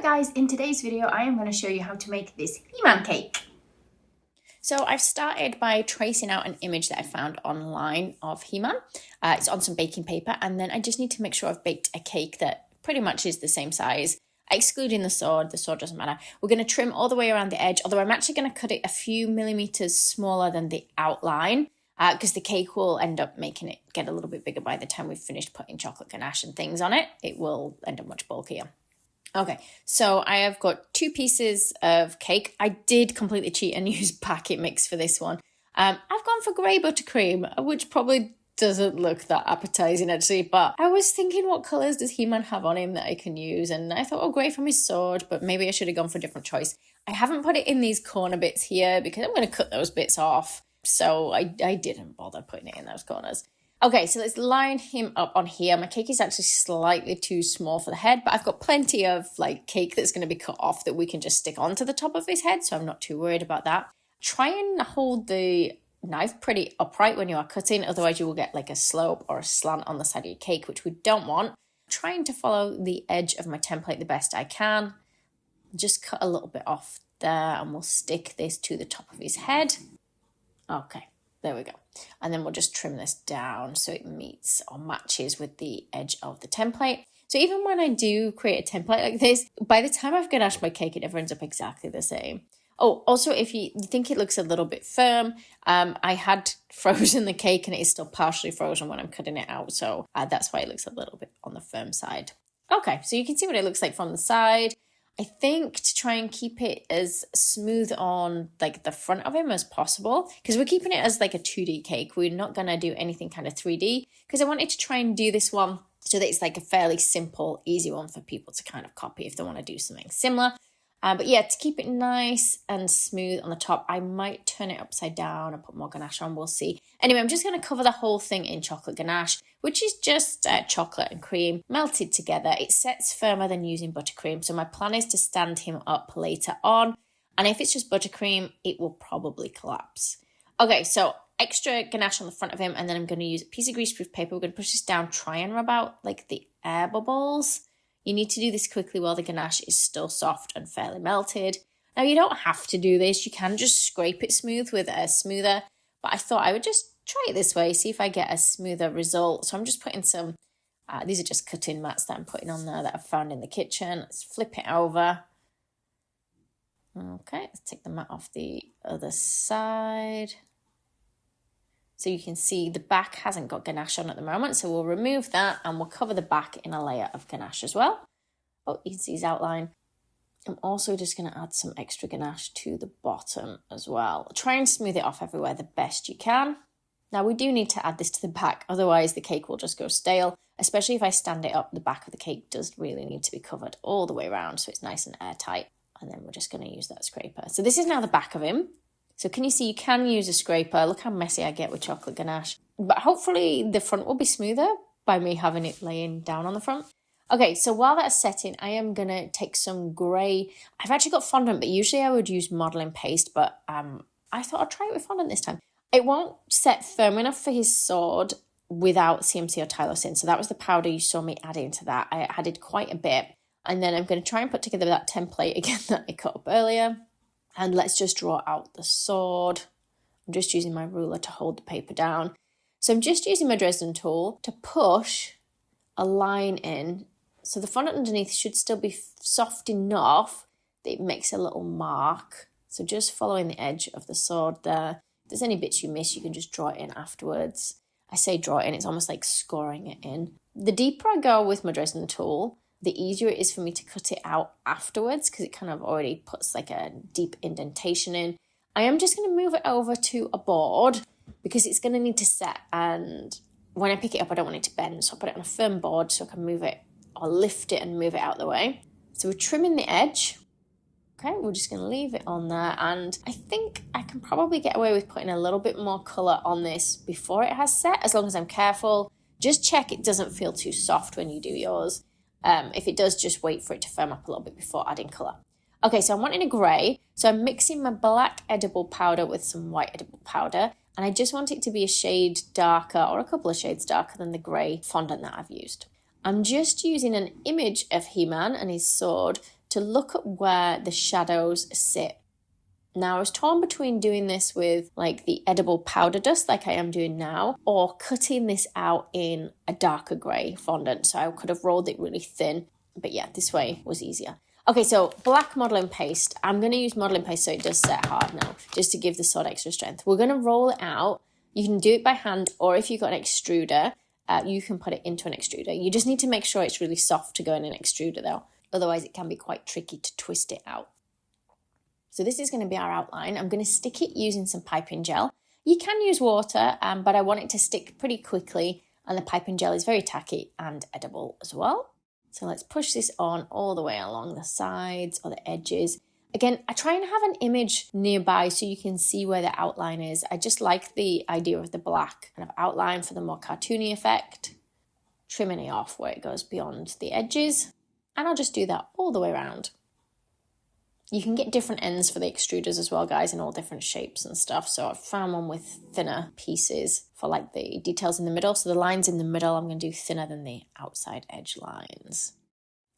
guys, in today's video I am going to show you how to make this He-Man cake. So I've started by tracing out an image that I found online of He-Man. It's on some baking paper, and then I just need to make sure I've baked a cake that pretty much is the same size, excluding the sword. The sword doesn't matter. We're going to trim all the way around the edge, although I'm actually going to cut it a few millimeters smaller than the outline, because the cake will end up making it get a little bit bigger by the time we've finished putting chocolate ganache and things on it. It will end up much bulkier. Okay, so I have got 2 pieces of cake. I did completely cheat and use packet mix for this one. I've gone for grey buttercream, which probably doesn't look that appetizing actually, but I was thinking, what colours does He-Man have on him that I can use? And I thought, oh, grey from his sword, but maybe I should have gone for a different choice. I haven't put it in these corner bits here because I'm going to cut those bits off. So I didn't bother putting it in those corners. Okay, so let's line him up on here. My cake is actually slightly too small for the head, but I've got plenty of like cake that's going to be cut off that we can just stick onto the top of his head, so I'm not too worried about that. Try and hold the knife pretty upright when you are cutting, otherwise you will get like a slope or a slant on the side of your cake, which we don't want. Trying to follow the edge of my template the best I can. Just cut a little bit off there and we'll stick this to the top of his head. Okay. There we go. And then we'll just trim this down so it meets or matches with the edge of the template. So even when I do create a template like this, by the time I've ganached my cake, it never ends up exactly the same. Oh, also, if you think it looks a little bit firm, I had frozen the cake and it is still partially frozen when I'm cutting it out. So that's why it looks a little bit on the firm side. Okay, so you can see what it looks like from the side. I think to try and keep it as smooth on like the front of him as possible, because we're keeping it as like a 2D cake. We're not going to do anything kind of 3D because I wanted to try and do this one so that it's like a fairly simple, easy one for people to kind of copy if they want to do something similar. But yeah, to keep it nice and smooth on the top, I might turn it upside down and put more ganache on. We'll see. Anyway, I'm just going to cover the whole thing in chocolate ganache, which is just chocolate and cream melted together. It sets firmer than using buttercream. So my plan is to stand him up later on. And if it's just buttercream, it will probably collapse. Okay, so extra ganache on the front of him. And then I'm going to use a piece of greaseproof paper. We're going to push this down, try and rub out like the air bubbles. You need to do this quickly while the ganache is still soft and fairly melted. Now, you don't have to do this. You can just scrape it smooth with a smoother. But I thought I would just try it this way, see if I get a smoother result. So I'm just putting some, these are just cutting mats that I'm putting on there that I've found in the kitchen. Let's flip it over. Okay, let's take the mat off the other side. So you can see the back hasn't got ganache on at the moment, so we'll remove that and we'll cover the back in a layer of ganache as well. Oh, you can see his outline. I'm also just going to add some extra ganache to the bottom as well. Try and smooth it off everywhere the best you can. Now we do need to add this to the back, otherwise the cake will just go stale, especially if I stand it up. The back of the cake does really need to be covered all the way around so it's nice and airtight. And then we're just going to use that scraper. So this is now the back of him. So can you see you can use a scraper? Look how messy I get with chocolate ganache. But hopefully the front will be smoother by me having it laying down on the front. Okay, so while that's setting, I am going to take some grey. I've actually got fondant, but usually I would use modelling paste, but I thought I'd try it with fondant this time. It won't set firm enough for his sword without CMC or tylosin. So that was the powder you saw me adding to that. I added quite a bit. And then I'm going to try and put together that template again that I cut up earlier. And let's just draw out the sword. I'm just using my ruler to hold the paper down. So I'm just using my Dresden tool to push a line in. So the fondant underneath should still be soft enough that it makes a little mark. So just following the edge of the sword there. If there's any bits you miss, you can just draw it in afterwards. I say draw it in, it's almost like scoring it in. The deeper I go with my Dresden tool, the easier it is for me to cut it out afterwards because it kind of already puts like a deep indentation in. I am just going to move it over to a board because it's going to need to set, and when I pick it up I don't want it to bend, so I'll put it on a firm board so I can move it or lift it and move it out of the way. So we're trimming the edge. Okay, we're just going to leave it on there, and I think I can probably get away with putting a little bit more colour on this before it has set, as long as I'm careful. Just check it doesn't feel too soft when you do yours. If it does, just wait for it to firm up a little bit before adding colour. Okay, so I'm wanting a grey, so I'm mixing my black edible powder with some white edible powder, and I just want it to be a shade darker, or a couple of shades darker than the grey fondant that I've used. I'm just using an image of He-Man and his sword to to look at where the shadows sit. Now, I was torn between doing this with like the edible powder dust like I am doing now, or cutting this out in a darker grey fondant. So I could have rolled it really thin, but yeah, this way was easier. Okay, so black modelling paste. I'm going to use modelling paste so it does set hard now, just to give the sword extra strength. We're going to roll it out. You can do it by hand, or if you've got an extruder, you can put it into an extruder. You just need to make sure it's really soft to go in an extruder though. Otherwise, it can be quite tricky to twist it out. So this is going to be our outline. I'm going to stick it using some piping gel. You can use water, but I want it to stick pretty quickly, and the piping gel is very tacky and edible as well. So let's push this on all the way along the sides or the edges. Again, I try and have an image nearby so you can see where the outline is. I just like the idea of the black kind of outline for the more cartoony effect. Trimming it off where it goes beyond the edges. And I'll just do that all the way around. You can get different ends for the extruders as well, guys, in all different shapes and stuff. So I've found one with thinner pieces for like the details in the middle. So the lines in the middle, I'm going to do thinner than the outside edge lines.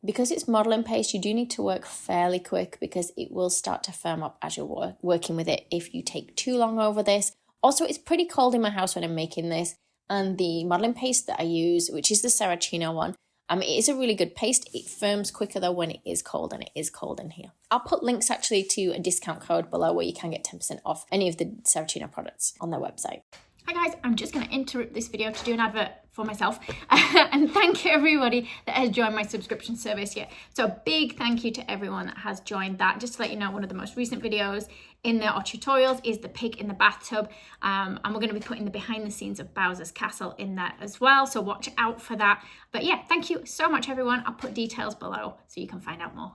Because it's modelling paste, you do need to work fairly quick because it will start to firm up as you're working with it if you take too long over this. Also, it's pretty cold in my house when I'm making this. And the modelling paste that I use, which is the Saracino one, it is a really good paste. It firms quicker though when it is cold, and it is cold in here. I'll put links actually to a discount code below where you can get 10% off any of the Saracino products on their website. Hi guys, I'm just going to interrupt this video to do an advert for myself and thank everybody that has joined my subscription service yet. So a big thank you to everyone that has joined that. Just to let you know, one of the most recent videos in there or tutorials is the pig in the bathtub, and we're going to be putting the behind the scenes of Bowser's Castle in that as well, so watch out for that. But yeah, thank you so much everyone. I'll put details below so you can find out more.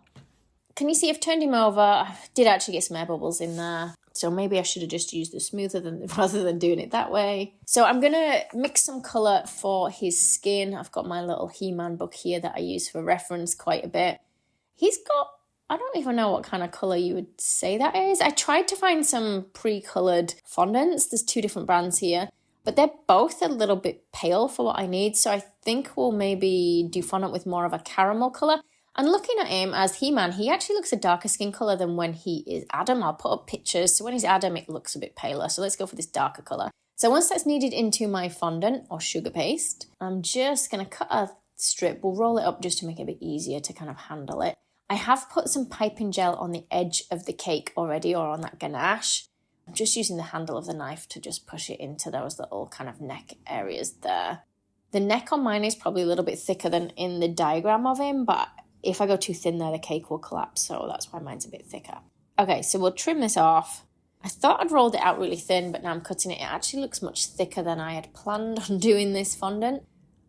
Can you see I've turned him over? I did actually get some air bubbles in there. So maybe I should have just used the smoother rather than doing it that way. So I'm going to mix some colour for his skin. I've got my little He-Man book here that I use for reference quite a bit. He's got, I don't even know what kind of colour you would say that is. I tried to find some pre-coloured fondants. There's 2 different brands here, but they're both a little bit pale for what I need. So I think we'll maybe do fondant with more of a caramel colour. And looking at him as He-Man, he actually looks a darker skin colour than when he is Adam. I'll put up pictures. So when he's Adam, it looks a bit paler. So let's go for this darker colour. So once that's kneaded into my fondant or sugar paste, I'm just going to cut a strip. We'll roll it up just to make it a bit easier to kind of handle it. I have put some piping gel on the edge of the cake already, or on that ganache. I'm just using the handle of the knife to just push it into those little kind of neck areas there. The neck on mine is probably a little bit thicker than in the diagram of him, but if I go too thin there, the cake will collapse, so that's why mine's a bit thicker. Okay, so we'll trim this off. I thought I'd rolled it out really thin, but now I'm cutting it. It actually looks much thicker than I had planned on doing this fondant.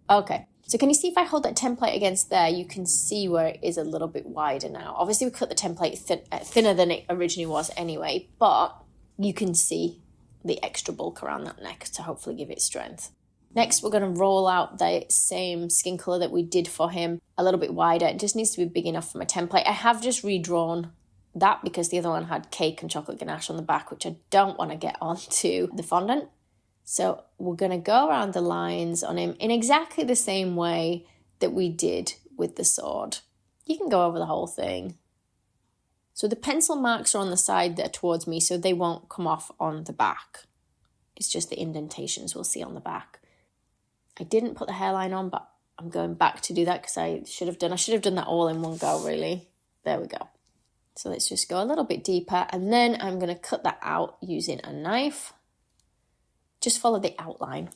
Okay, so can you see if I hold that template against there, you can see where it is a little bit wider now. Obviously, we cut the template thinner than it originally was anyway, but you can see the extra bulk around that neck to hopefully give it strength. Next, we're going to roll out the same skin colour that we did for him a little bit wider. It just needs to be big enough for my template. I have just redrawn that because the other one had cake and chocolate ganache on the back, which I don't want to get onto the fondant. So we're going to go around the lines on him in exactly the same way that we did with the sword. You can go over the whole thing. So the pencil marks are on the side that are towards me, so they won't come off on the back. It's just the indentations we'll see on the back. I didn't put the hairline on, but I'm going back to do that because I should have done that all in one go, really. There we go. So let's just go a little bit deeper, and then I'm going to cut that out using a knife. Just follow the outline.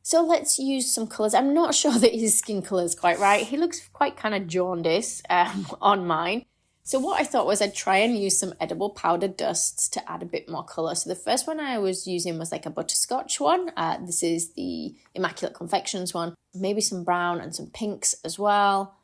So let's use some colours. I'm not sure that his skin colour is quite right. He looks quite kind of jaundiced on mine. So what I thought was I'd try and use some edible powder dusts to add a bit more colour. So the first one I was using was like a butterscotch one. This is the Immaculate Confections one. Maybe some brown and some pinks as well.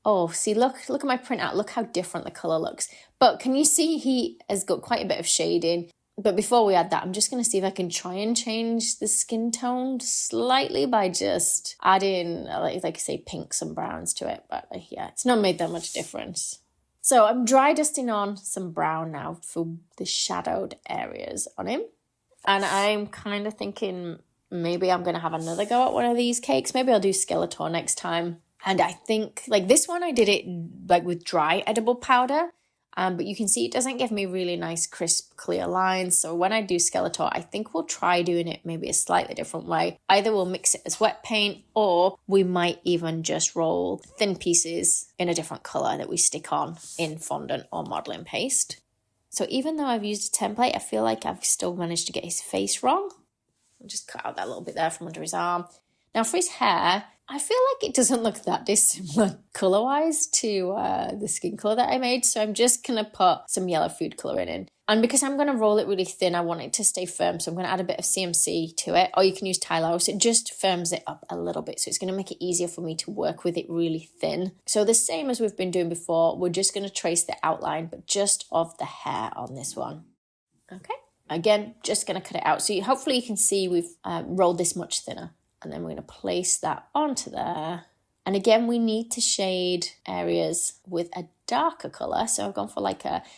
Oh, see, look at my printout. Look how different the colour looks. But can you see he has got quite a bit of shading? But before we add that, I'm just going to see if I can try and change the skin tone slightly by just adding, like I say, pinks and browns to it. But yeah, it's not made that much difference. So I'm dry dusting on some brown now for the shadowed areas on him. And I'm kind of thinking maybe I'm going to have another go at one of these cakes. Maybe I'll do Skeletor next time. And I think like this one, I did it like with dry edible powder. But you can see it doesn't give me really nice, crisp, clear lines. So when I do Skeletor, I think we'll try doing it maybe a slightly different way. Either we'll mix it as wet paint, or we might even just roll thin pieces in a different color that we stick on in fondant or modeling paste. So even though I've used a template, I feel like I've still managed to get his face wrong. I'll just cut out that little bit there from under his arm. Now for his hair, I feel like it doesn't look that dissimilar colour-wise to the skin colour that I made. So I'm just going to put some yellow food colouring in. And because I'm going to roll it really thin, I want it to stay firm. So I'm going to add a bit of CMC to it. Or you can use Tylos. It just firms it up a little bit. So it's going to make it easier for me to work with it really thin. So the same as we've been doing before, we're just going to trace the outline, but just of the hair on this one. Okay. Again, just going to cut it out. So hopefully you can see we've rolled this much thinner. And then we're going to place that onto there. And again, we need to shade areas with a darker colour. So I've gone for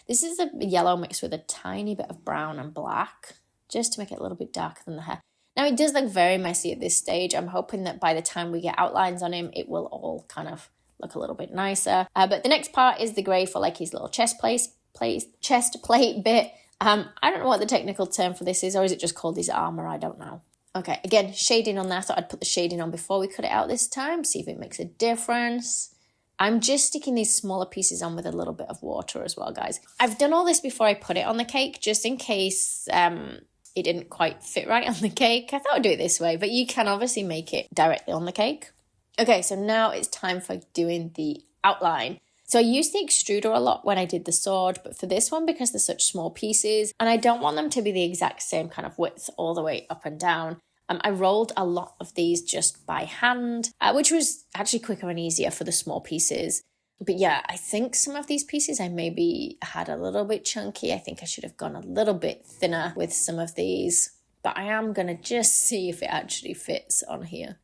this is a yellow mixed with a tiny bit of brown and black, just to make it a little bit darker than the hair. Now, it does look very messy at this stage. I'm hoping that by the time we get outlines on him, it will all kind of look a little bit nicer. But the next part is the grey for his little chest plate bit. I don't know what the technical term for this is, or is it just called his armour? I don't know. Okay, again, shading on there. I thought I'd put the shading on before we cut it out this time, see if it makes a difference. I'm just sticking these smaller pieces on with a little bit of water as well, guys. I've done all this before I put it on the cake, just in case it didn't quite fit right on the cake. I thought I'd do it this way, but you can obviously make it directly on the cake. Okay, so now it's time for doing the outline. So I used the extruder a lot when I did the sword, but for this one, because they're such small pieces, and I don't want them to be the exact same kind of width all the way up and down, I rolled a lot of these just by hand, which was actually quicker and easier for the small pieces. But yeah, I think some of these pieces I maybe had a little bit chunky. I think I should have gone a little bit thinner with some of these, but I am going to just see if it actually fits on here.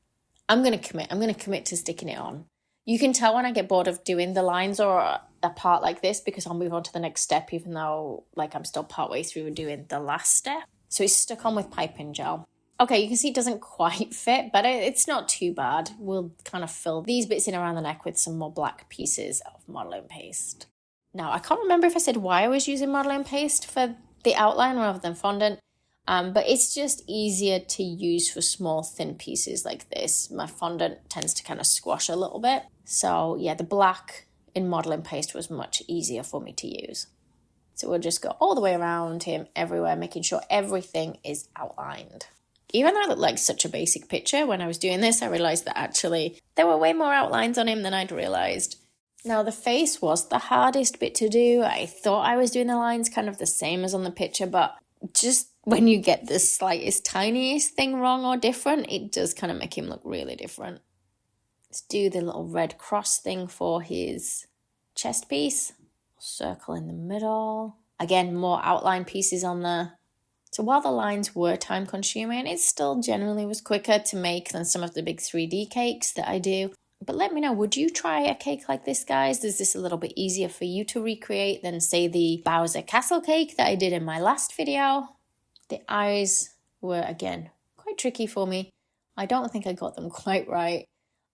I'm going to commit to sticking it on. You can tell when I get bored of doing the lines or a part like this, because I'll move on to the next step, even though I'm still partway through doing the last step. So it's stuck on with piping gel. Okay, you can see it doesn't quite fit, but it's not too bad. We'll kind of fill these bits in around the neck with some more black pieces of modeling paste. Now, I can't remember if I said why I was using modeling paste for the outline rather than fondant, but it's just easier to use for small, thin pieces like this. My fondant tends to kind of squash a little bit. So yeah, the black in modeling paste was much easier for me to use. So we'll just go all the way around him everywhere, making sure everything is outlined. Even though it looked like such a basic picture, when I was doing this, I realised that actually there were way more outlines on him than I'd realised. Now, the face was the hardest bit to do. I thought I was doing the lines kind of the same as on the picture, but just when you get the slightest, tiniest thing wrong or different, it does kind of make him look really different. Let's do the little red cross thing for his chest piece. Circle in the middle. Again, more outline pieces on there. So while the lines were time consuming, it still generally was quicker to make than some of the big 3D cakes that I do. But let me know, would you try a cake like this, guys? Is this a little bit easier for you to recreate than, say, the Bowser Castle cake that I did in my last video? The eyes were, again, quite tricky for me. I don't think I got them quite right.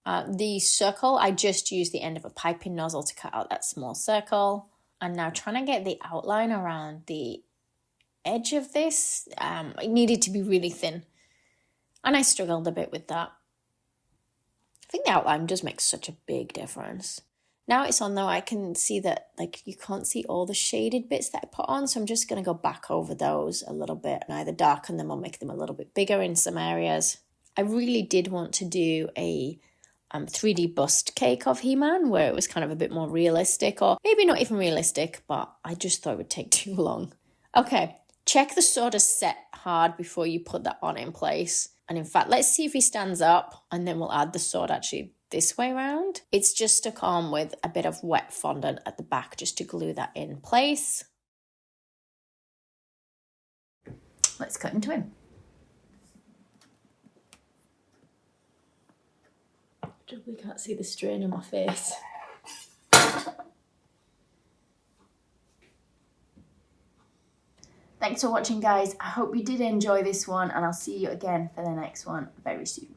The circle, I just used the end of a piping nozzle to cut out that small circle. And now trying to get the outline around the edge of this, it needed to be really thin. And I struggled a bit with that. I think the outline does make such a big difference. Now it's on though, I can see that you can't see all the shaded bits that I put on, so I'm just going to go back over those a little bit and either darken them or make them a little bit bigger in some areas. I really did want to do a 3D bust cake of He-Man where it was kind of a bit more realistic, or maybe not even realistic, but I just thought it would take too long. Okay, check the sword is set hard before you put that on in place. And in fact, let's see if he stands up, and then we'll add the sword actually this way around. It's just stuck on with a bit of wet fondant at the back just to glue that in place. Let's cut into him. We can't see the strain on my face. Thanks for watching, guys. I hope you did enjoy this one, and I'll see you again for the next one very soon.